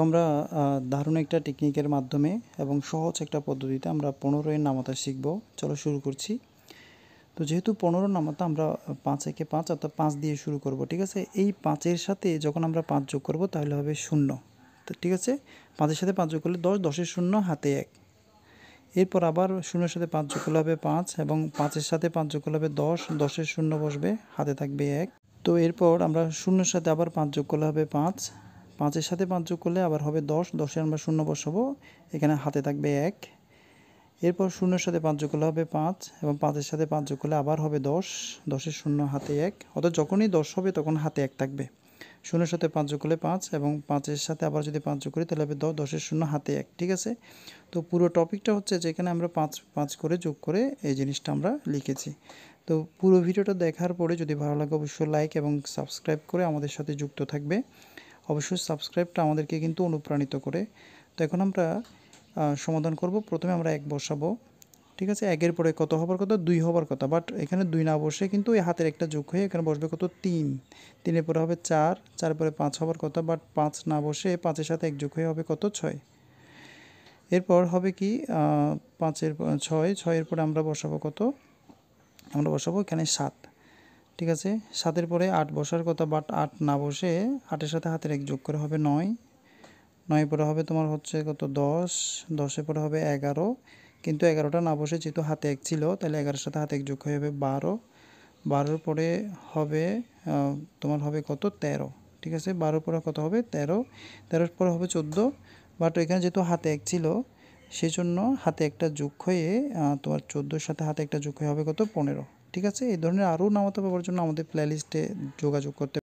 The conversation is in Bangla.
আমরা দারুণ একটা টেকনিকের মাধ্যমে এবং সহজ একটা পদ্ধতিতে আমরা 15 এর নামাতা শিখব। চলো শুরু করছি। তো যেহেতু 15 নামাতা আমরা 5 একে 5 অর্থাৎ 5 দিয়ে শুরু করব, ঠিক আছে। এই 5 এর সাথে যখন আমরা 5 যোগ করব তাহলে হবে 0। তো ঠিক আছে, 5 এর সাথে 5 যোগ করলে 10, 10 এর 0 হাতে 1। এরপর আবার 0 এর সাথে 5 যোগ করলে হবে 5 এবং 5 এর সাথে 5 যোগ করলে হবে 10, 10 এর 0 বসবে, হাতে থাকবে 1। তো এরপর আমরা 0 এর সাথে আবার 5 যোগ করলে হবে 5, 5 এর সাথে 5 যোগ করলে আবার হবে 10, 10 এ আমরা 0 বসাবো, এখানে হাতে থাকবে 1। এরপর 0 এর সাথে 5 যোগ করলে হবে 5 এবং 5 এর সাথে 5 যোগ করলে আবার হবে 10, 10 এর 0 হাতে 1, অর্থাৎ যখনই 10 হবে তখন হাতে 1 থাকবে। 0 এর সাথে 5 যোগ করলে 5 এবং 5 এর সাথে আবার যদি 5 যোগ করি তাহলে হবে 10, 10 এর 0 হাতে 1, ঠিক আছে। তো পুরো টপিকটা হচ্ছে যেখানে আমরা 5 5 করে যোগ করে এই জিনিসটা আমরা লিখেছি। তো পুরো ভিডিওটা দেখার পরে যদি ভালো লাগে অবশ্যই লাইক এবং সাবস্ক্রাইব করে আমাদের সাথে যুক্ত থাকবে। অবশ্যই সাবস্ক্রাইবটা আমাদেরকে কিন্তু অনুপ্রাণিত করে। তো এখন আমরা সমাধান করব। প্রথমে আমরা 1 বসাবো, ঠিক আছে। 1 এর পরে কত হবার কথা? 2 হবার কথা, বাট এখানে 2 না বসে কিন্তু এই হাতের একটা যোগ হয়ে এখানে বসবে কত? 3। 3 এর পরে হবে 4, 4 এর পরে 5 হবার কথা, বাট 5 না বসে 5 এর সাথে 1 যোগ হয়ে হবে কত? 6। এরপর হবে কি 5 এর 6, 6 এর পরে আমরা বসাবো কত? আমরা বসাবো এখানে 7, ঠিক আছে। 7 এর পরে 8 বসার কথা, বাট 8 না বসে 8 এর সাথে হাতের 1 যোগ করে হবে 9, 9 এর পরে হবে তোমার হচ্ছে কত? 10, 10 এর পরে হবে 11, কিন্তু 11টা না বসে যেহেতু হাতে 1 ছিল তাহলে 11 এর সাথে হাতে 1 যোগ হয়ে হবে 12, 12 এর পরে হবে তোমার হবে কত? 13, ঠিক আছে। 12 এর পরে কত হবে? 13, 13 এর পরে হবে 14, বাট এখানে যেহেতু হাতে 1 ছিল সেজন্য হাতে একটা যোগ হয়ে তোমার 14 এর সাথে হাতে একটা যোগ হয়ে হবে কত? 15, ঠিক আছে। এই ধরনের আরও নামাতা পাওয়ার জন্য আমাদের প্লেলিস্টে যোগাযোগ করতে